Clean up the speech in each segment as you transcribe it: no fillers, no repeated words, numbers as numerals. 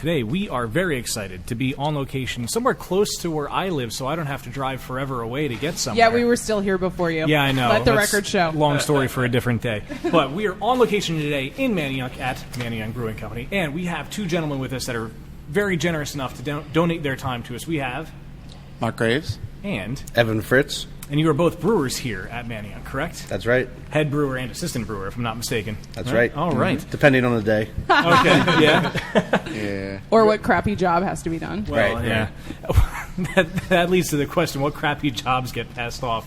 today we are very excited to be on location somewhere close to where I live, so I don't have to drive forever away to get somewhere. Yeah, we were still here before you. Yeah, I know. Let the That's record show. Long story for a different day. But we are on location today in Manayunk at Manayunk Brewing Company, and we have two gentlemen with us that are very generous enough to donate their time to us. We have Mark Graves and Evan Fritz. And you are both brewers here at Manayunk, correct? That's right. Head brewer and assistant brewer, if I'm not mistaken. That's right. All right. Depending on the day. Okay, yeah. Yeah. Or what crappy job has to be done. Well, Right, yeah. that leads to the question, what crappy jobs get passed off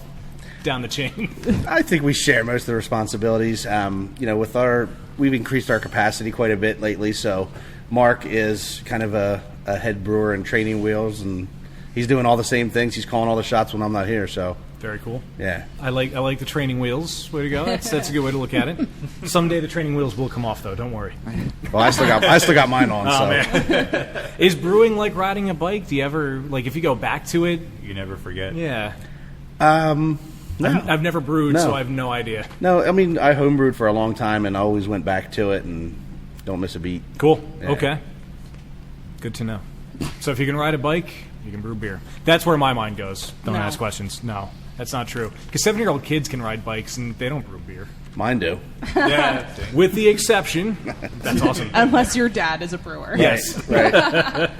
down the chain? I think we share most of the responsibilities. We've increased our capacity quite a bit lately, so Mark is kind of a head brewer and training wheels, and he's doing all the same things. He's calling all the shots when I'm not here, so... Very cool. Yeah. I like the training wheels. Way to go. That's a good way to look at it. Someday the training wheels will come off, though. Don't worry. Well, I still got mine on, so... Man. Is brewing like riding a bike? Do you ever, if you go back to it... You never forget. Yeah. No. I've never brewed, No. so I have no idea. No, I mean, I homebrewed for a long time and I always went back to it and don't miss a beat. Cool. Yeah. Okay. Good to know. So if you can ride a bike, you can brew beer. That's where my mind goes. Don't No. ask questions. No, that's not true. Because 7-year-old kids can ride bikes and they don't brew beer. Mine do. Yeah. With the exception. That's awesome. Unless your dad is a brewer. Yes. Right.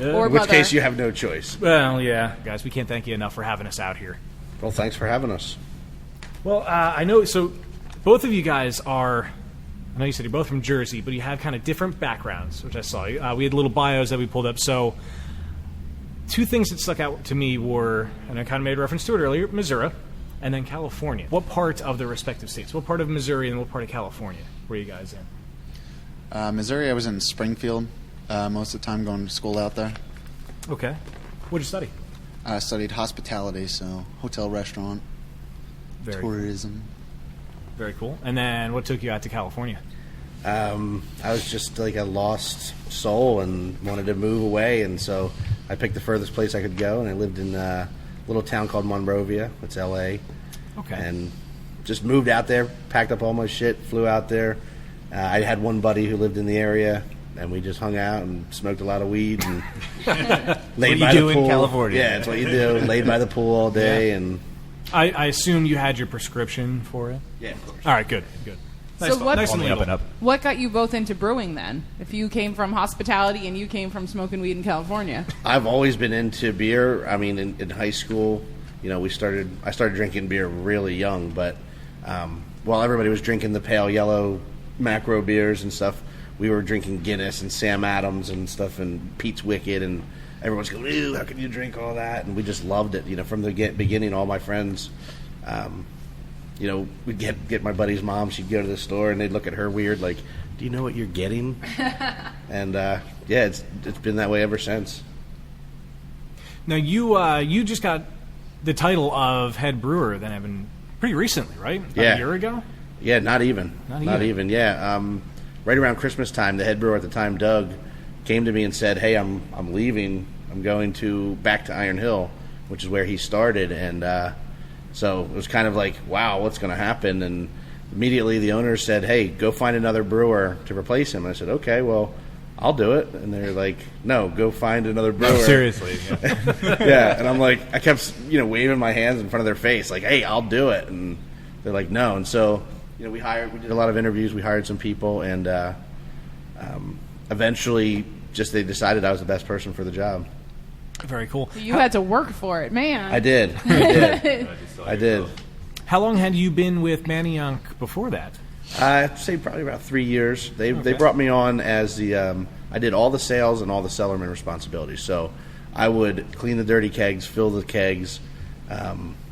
Or In which mother. case you have no choice. Well, yeah. Guys, we can't thank you enough for having us out here. Well, thanks for having us. Well, I know, so both of you guys are, I know you said you're both from Jersey, but you have kind of different backgrounds, which I saw. We had little bios that we pulled up. So two things that stuck out to me were, and I kind of made reference to it earlier, Missouri and then California. What part of the respective states? What part of Missouri and what part of California were you guys in? Missouri, I was in Springfield most of the time, going to school out there. Okay. What did you study? I studied hospitality, so hotel, restaurant, Very tourism. Very cool. And then what took you out to California? I was just like a lost soul and wanted to move away, and so I picked the furthest place I could go, and I lived in a little town called Monrovia. It's L.A. Okay. And just moved out there, packed up all my shit, flew out there. I had one buddy who lived in the area, and we just hung out and smoked a lot of weed and laid by the pool. in California. Yeah, that's what you do. Laid by the pool all day, and I assume you had your prescription for it? yeah, of course. All right, good. Nice, So what- nice and On the up legal. and up. What got you both into brewing then? If you came from hospitality and you came from smoking weed in California. I've always been into beer. I mean, in high school, I started drinking beer really young, but while everybody was drinking the pale yellow macro beers and stuff, we were drinking Guinness and Sam Adams and stuff and Pete's Wicked, and everyone's going, ew, how can you drink all that? And we just loved it. From the beginning, all my friends, we'd get my buddy's mom, she'd go to the store and they'd look at her weird, like, do you know what you're getting? And it's been that way ever since. Now, you just got the title of head brewer then, Evan, pretty recently, right? About Yeah. a year ago? Yeah, not even. Not even. Yeah. Right around Christmas time, the head brewer at the time, Doug, came to me and said, "Hey, I'm leaving. I'm going back to Iron Hill, which is where he started." And so it was kind of like, wow, what's going to happen? And immediately the owner said, "Hey, go find another brewer to replace him." And I said, "Okay, well, I'll do it." And they're like, "No, go find another brewer." No, seriously. Yeah. Yeah, and I'm like, I kept, waving my hands in front of their face, like, "Hey, I'll do it." And they're like, "No." And so, we did a lot of interviews, we hired some people, and eventually, they decided I was the best person for the job. Very cool. You had to work for it, man. I did. I did. How long had you been with Manayunk before that? I'd say probably about 3 years. They brought me on as I did all the sales and all the cellarman responsibilities. So I would clean the dirty kegs, fill the kegs,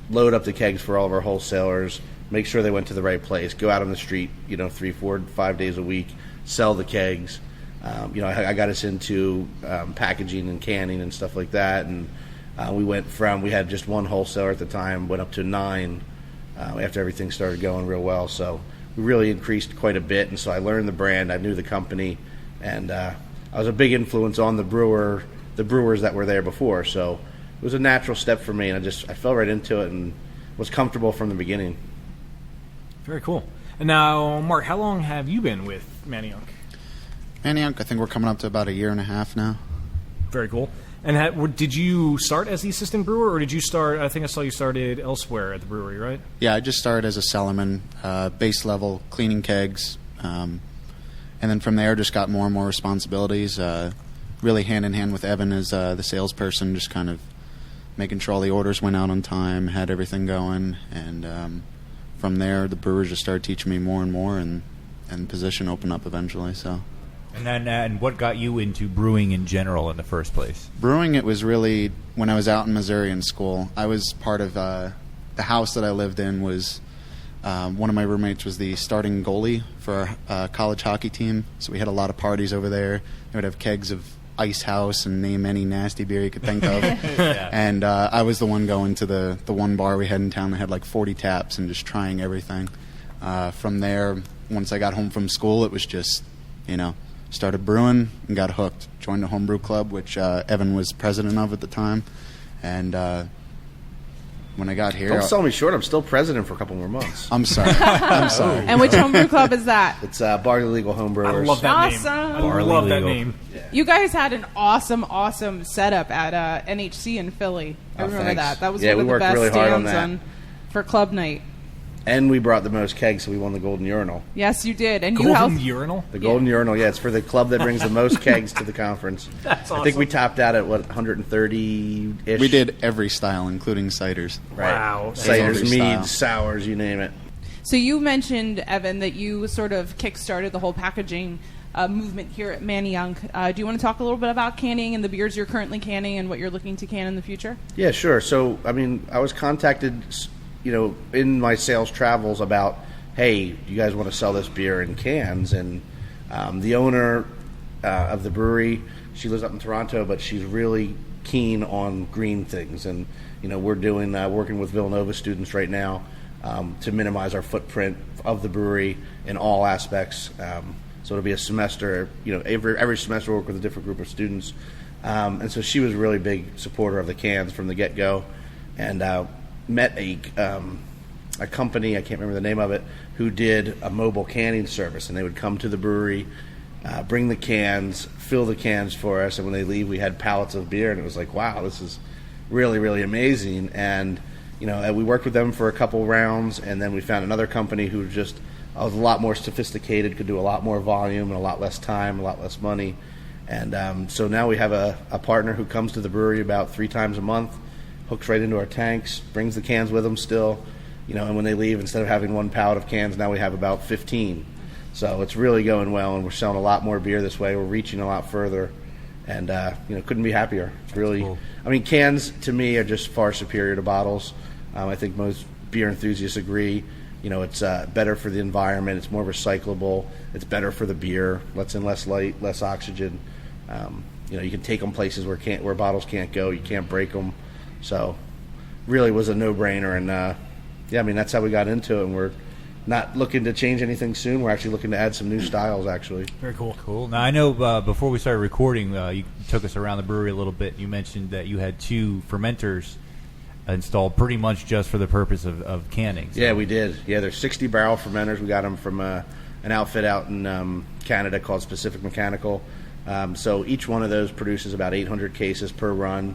load up the kegs for all of our wholesalers, make sure they went to the right place, go out on the street, 3, 4, 5 days a week, sell the kegs. I got us into packaging and canning and stuff like that. And we had just one wholesaler at the time, went up to 9 after everything started going real well. So we really increased quite a bit. And so I learned the brand, I knew the company, and I was a big influence on the brewers that were there before. So it was a natural step for me, and I fell right into it and was comfortable from the beginning. Very cool. And now, Mark, how long have you been with Manayunk? Manayunk, I think we're coming up to about 1.5 years now. Very cool. And did you start as the assistant brewer, or did you start? I think I saw you started elsewhere at the brewery, right? Yeah, I just started as a cellarman, base level, cleaning kegs, and then from there just got more and more responsibilities. Really hand in hand with Evan as the salesperson, just kind of making sure all the orders went out on time, had everything going, and from there the brewers just started teaching me more and more, and position opened up eventually. So. And then, and what got you into brewing in general in the first place? Brewing, it was really when I was out in Missouri in school. I was part of the house that I lived in was one of my roommates was the starting goalie for our college hockey team. So we had a lot of parties over there. They would have kegs of Ice House and name any nasty beer you could think of. Yeah. And I was the one going to the one bar we had in town that had like 40 taps and just trying everything. From there, once I got home from school, it was just, started brewing and got hooked. Joined a homebrew club, which Evan was president of at the time. And when I got here... Don't sell me short. I'm still president for a couple more months. I'm sorry. I'm sorry. And which homebrew club is that? It's Barley Legal Homebrewers. I love that name. Awesome. I love that name. You guys had an awesome setup at NHC in Philly. I remember thanks. that. That was Yeah, one of we the worked best really hard on stands that. for club night. And we brought the most kegs, so we won the Golden Urinal. Yes, you did. And you Golden helped. Urinal? The Golden Urinal, yeah, it's for the club that brings the most kegs to the conference. That's I think awesome. we topped out at, 130-ish? We did every style, including ciders. Right. Wow. Ciders, Every style. meads, sours, you name it. So you mentioned, Evan, that you sort of kick-started the whole packaging movement here at Manayunk. Do you want to talk a little bit about canning and the beers you're currently canning and what you're looking to can in the future? Yeah, sure. So, I was contacted, in my sales travels about, hey, do you guys want to sell this beer in cans? And the owner of the brewery, she lives up in Toronto, but she's really keen on green things. And, we're doing working with Villanova students right now to minimize our footprint of the brewery in all aspects. So it'll be a semester, every semester we'll work with a different group of students. And so she was a really big supporter of the cans from the get-go. And met a company, I can't remember the name of it, who did a mobile canning service. And they would come to the brewery, bring the cans, fill the cans for us, and when they leave, we had pallets of beer. And it was like, wow, this is really, really amazing. And, we worked with them for a couple rounds, and then we found another company who just was a lot more sophisticated, could do a lot more volume in a lot less time, a lot less money. And so now we have a partner who comes to the brewery about 3 times a month, hooks right into our tanks, brings the cans with them still, and when they leave, instead of having 1 pallet of cans, now we have about 15. So it's really going well, and we're selling a lot more beer this way. We're reaching a lot further, and, couldn't be happier. It's really, cool. Cans to me are just far superior to bottles. I think most beer enthusiasts agree. It's better for the environment. It's more recyclable. It's better for the beer. Lets in less light, less oxygen. You can take them places where bottles can't go. You can't break them. So, really was a no-brainer, and that's how we got into it. And we're not looking to change anything soon. We're actually looking to add some new styles. Actually, Very cool. Cool. Now, I know before we started recording, you took us around the brewery a little bit. You mentioned that you had 2 fermenters installed pretty much just for the purpose of canning. So. Yeah, we did. Yeah, they're 60-barrel fermenters. We got them from an outfit out in Canada called Specific Mechanical. So each one of those produces about 800 cases per run.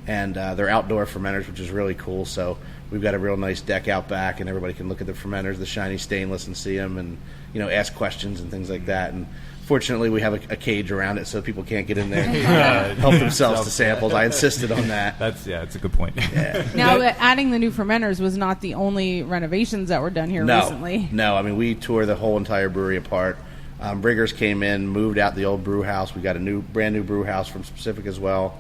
And they're outdoor fermenters, which is really cool. So we've got a real nice deck out back, and everybody can look at the fermenters, the shiny stainless, and see them, and ask questions and things like that. And fortunately, we have a cage around it, so people can't get in there and help themselves to samples. I insisted on that. That's a good point. Yeah. Now, adding the new fermenters was not the only renovations that were done here recently. No. We tore the whole entire brewery apart. Riggers came in, moved out the old brew house. We got a brand new brew house from Specific as well.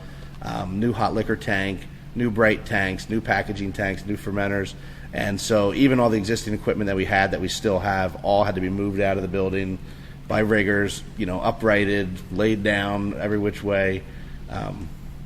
New hot liquor tank, new bright tanks, new packaging tanks, new fermenters. And so even all the existing equipment that we had, that we still have, all had to be moved out of the building by riggers, uprighted, laid down every which way.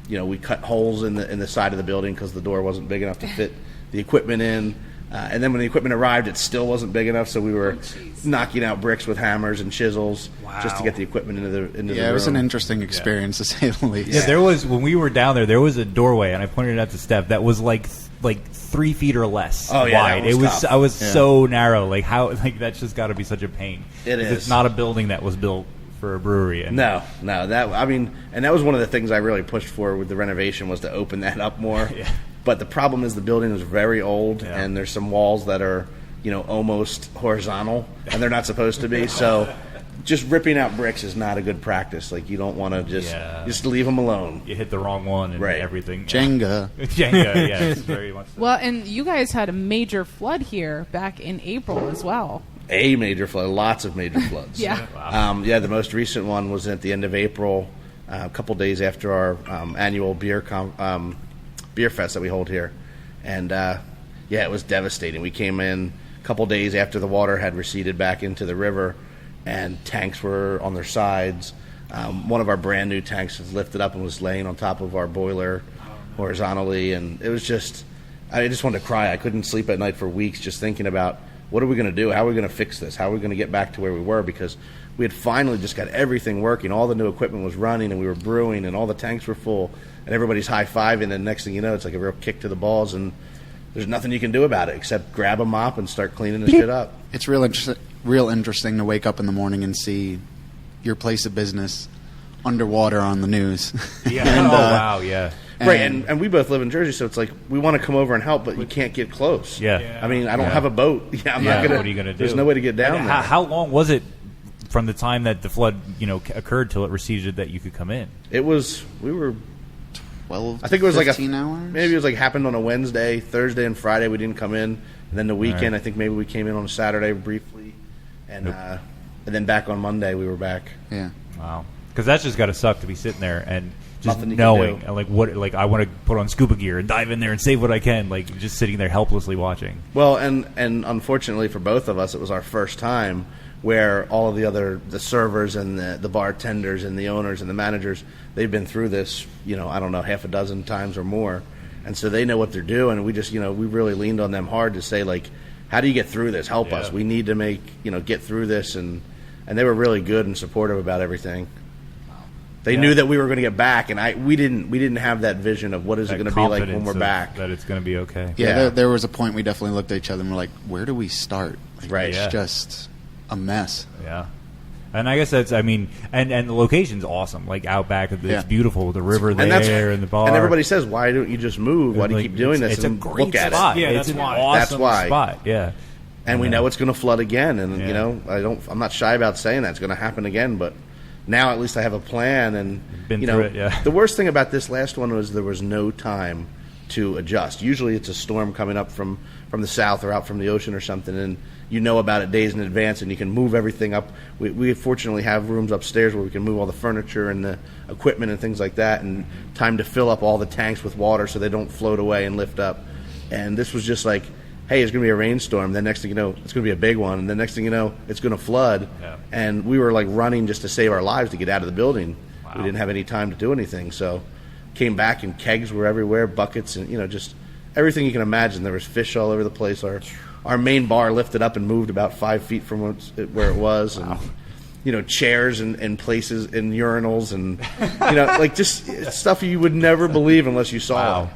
We cut holes in the side of the building because the door wasn't big enough to fit the equipment in. And then when the equipment arrived, it still wasn't big enough, so we were knocking out bricks with hammers and chisels just to get the equipment into the room. Yeah, it was an interesting experience, to say the least. Yeah, there was, when we were down there was a doorway, and I pointed it out to Steph, that was like 3 feet or less wide. That was tough. So narrow. That's just got to be such a pain. It is. It's not a building that was built for a brewery. And No, and that was one of the things I really pushed for with the renovation was to open that up more. Yeah. But the problem is the building is very old, Yeah. and there's some walls that are, almost horizontal, and they're not supposed to be. So, just ripping out bricks is not a good practice. Like you don't want to just leave them alone. You hit the wrong one and Right. everything. Jenga. Jenga, yeah, it's very much so. Well, and you guys had a major flood here back in April as well. A major flood, lots of major floods. Yeah. Wow. The most recent one was at the end of April, a couple days after our annual beer fest that we hold here, and it was devastating. We came in a couple days after the water had receded back into the river, and tanks were on their sides. One of our brand new tanks was lifted up and was laying on top of our boiler horizontally, and it was I just wanted to cry. I couldn't sleep at night for weeks just thinking about what are we going to do? How are we going to fix this? How are we going to get back to where we were? Because we had finally just got everything working. All the new equipment was running, and we were brewing, and all the tanks were full, and everybody's high-fiving, and next thing you know, it's like a real kick to the balls, and there's nothing you can do about it except grab a mop and start cleaning the shit up. It's real interesting to wake up in the morning and see your place of business underwater on the news. Yeah. And, Wow, yeah. Right, and we both live in Jersey, so it's like we want to come over and help, but you can't get close. Yeah. I mean, I don't Yeah. have a boat. I'm not gonna. What are you gonna do? There's no way to get down And there. how long was it from the time that the flood, occurred till it receded that you could come in? We were 12 I think it was 15 like hours? maybe it was like happened on a Wednesday, Thursday, and Friday we didn't come in, and then the weekend Right. I think maybe we came in on a Saturday briefly, and then back on Monday we were back. Yeah. Wow. Because that's just got to suck to be sitting there and just Nothing you can knowing, do. and I want to put on scuba gear and dive in there and save what I can, just sitting there helplessly watching. Well, and unfortunately for both of us, it was our first time where all of the servers and the bartenders and the owners and the managers, they've been through this, I don't know, half a dozen times or more, and so they know what they're doing. And we just, we really leaned on them hard to say, like, how do you get through this? Help us. We need to get through this, and they were really good and supportive about everything. They knew that we were going to get back, and we didn't have that vision of what is it going to be like when we're back. That it's going to be okay. Yeah, there was a point we definitely looked at each other and we're like, where do we start? Like, Right. It's Yeah. just a mess. Yeah. And I guess that's, and the location's awesome. Like out back, it's Yeah. beautiful. The river And there and the bar. And everybody says, why don't you just move? Why do you Like, keep doing this? It's and a great look at spot. it. Yeah, it's that's an why. awesome That's why. spot. Yeah. And we know it's going to flood again, and Yeah. I'm not shy about saying that it's going to happen again. But now at least I have a plan, and Been through it, yeah. The worst thing about this last one was there was no time to adjust. Usually it's a storm coming up from the south or out from the ocean or something, and you know about it days in advance, and you can move everything up. We fortunately have rooms upstairs where we can move all the furniture and the equipment and things like that, and time to fill up all the tanks with water so they don't float away and lift up. And this was just like, hey, it's going to be a rainstorm. Then next thing you know, it's going to be a big one. And then next thing you know, it's going to flood. Yeah. And we were like running just to save our lives to get out of the building. Wow. We didn't have any time to do anything. So came back and kegs were everywhere, buckets, and just everything you can imagine. There was fish all over the place. Our main bar lifted up and moved about 5 feet from where it was. Wow. And chairs and places and urinals and like just stuff you would never believe unless you saw Wow. it.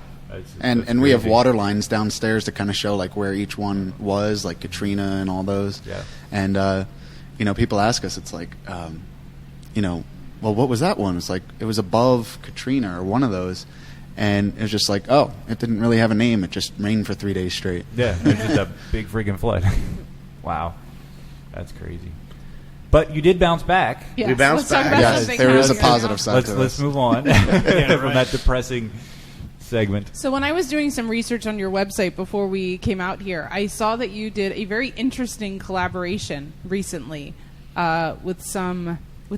And That's we have crazy. water lines downstairs to kind of show like where each one was, like Katrina and all those. Yeah. And people ask us, it's like, well, what was that one? It's like it was above Katrina or one of those, and it was just like, oh, it didn't really have a name. It just rained for 3 days straight. Yeah, it's just a big freaking flood. Wow. That's crazy. But you did bounce back. Yes, We bounced let's talk back. about Yes, something there is a happening positive now. side to Let's this. move on from that depressing segment. So when I was doing some research on your website before we came out here, I saw that you did a very interesting collaboration recently with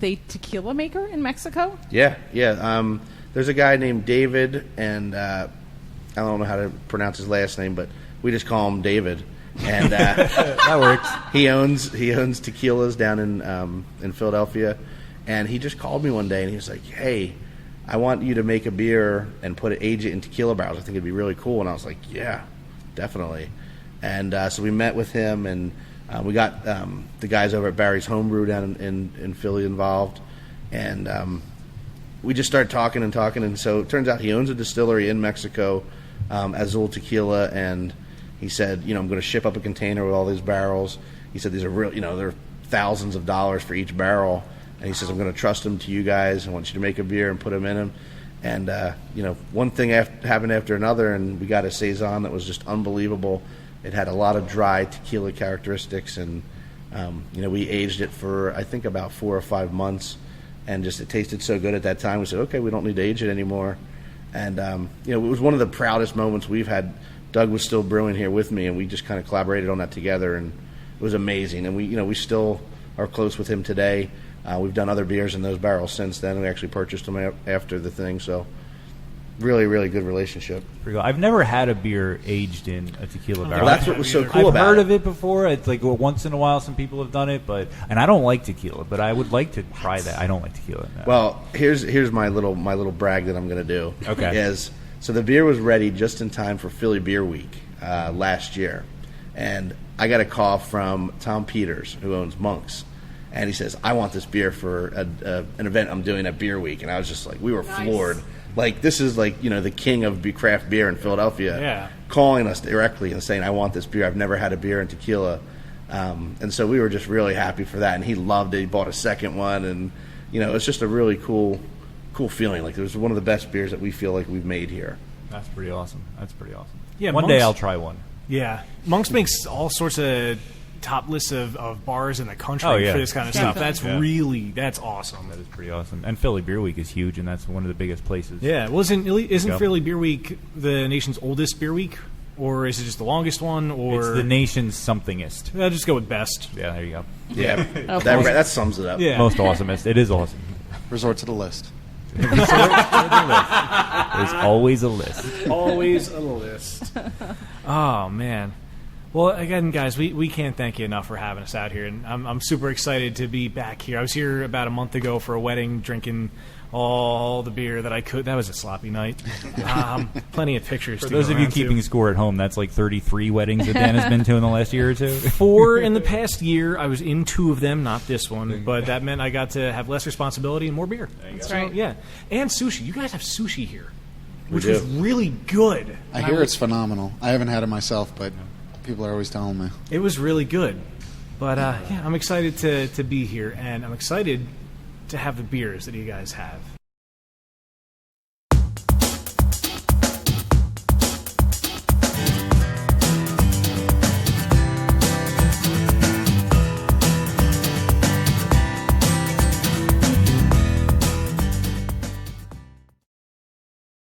a tequila maker in Mexico. Yeah. There's a guy named David, and I don't know how to pronounce his last name, but we just call him David. And That works. he owns tequilas down in Philadelphia, and he just called me one day and he was like, "Hey, I want you to make a beer and age it in tequila barrels. I think it'd be really cool." And I was like, "Yeah, definitely." And so we met with him, and we got the guys over at Barry's Homebrew down in Philly involved, and we just started talking. And so it turns out he owns a distillery in Mexico, Azul Tequila, and he said, I'm going to ship up a container with all these barrels. He said these are real, they're thousands of dollars for each barrel. And he says, I'm going to trust them to you guys. I want you to make a beer and put them in them. And, one thing happened after another, and we got a Saison that was just unbelievable. It had a lot of dry tequila characteristics, and, we aged it for, I think, about 4 or 5 months, and just it tasted so good at that time. We said, okay, we don't need to age it anymore. And, it was one of the proudest moments we've had. Doug was still brewing here with me, and we just kind of collaborated on that together, and it was amazing. And we still are close with him today. We've done other beers in those barrels since then. We actually purchased them after the thing, so really, really good relationship. I've never had a beer aged in a tequila barrel. Well, that's what was so cool I've about it. heard of it before. It's like once in a while some people have done it, and I don't like tequila, but I would like to try that. I don't like tequila. No. Well, here's my little brag that I'm going to do. Okay. So the beer was ready just in time for Philly Beer Week last year, and I got a call from Tom Peters, who owns Monk's. And he says, I want this beer for an event I'm doing at Beer Week. And I was just like, we were floored. Like, this is like, the king of craft beer in Philadelphia calling us directly and saying, I want this beer. I've never had a beer in tequila. And so we were just really happy for that. And he loved it. He bought a second one. And, it's just a really cool feeling. Like, it was one of the best beers that we feel like we've made here. That's pretty awesome. Yeah, one day I'll try one. Yeah. Monk's makes all sorts of top lists of bars in the country for this kind of stuff. That's awesome. That is pretty awesome. And Philly Beer Week is huge, and that's one of the biggest places. Yeah. Well, isn't Philly Beer Week the nation's oldest beer week? Or is it just the longest one? Or it's the nation's somethingest. I'll just go with best. Yeah, there you go. Yeah, that sums it up. Yeah. Most awesomest. It is awesome. Resort to the list. There's always a list. Always a list. Oh, man. Well, again, guys, we can't thank you enough for having us out here, and I'm super excited to be back here. I was here about a month ago for a wedding, drinking all the beer that I could. That was a sloppy night. Plenty of pictures. For to those go of you around keeping to. Score at home, that's like 33 weddings that Dan has been to in the last year or two. 4 in the past year. I was in 2 of them, not this one, but that meant I got to have less responsibility and more beer. That's So, right. yeah, and sushi. You guys have sushi here, We which do. was really good. I hear it's phenomenal. I haven't had it myself, but people are always telling me. It was really good. But, I'm excited to be here, and I'm excited to have the beers that you guys have.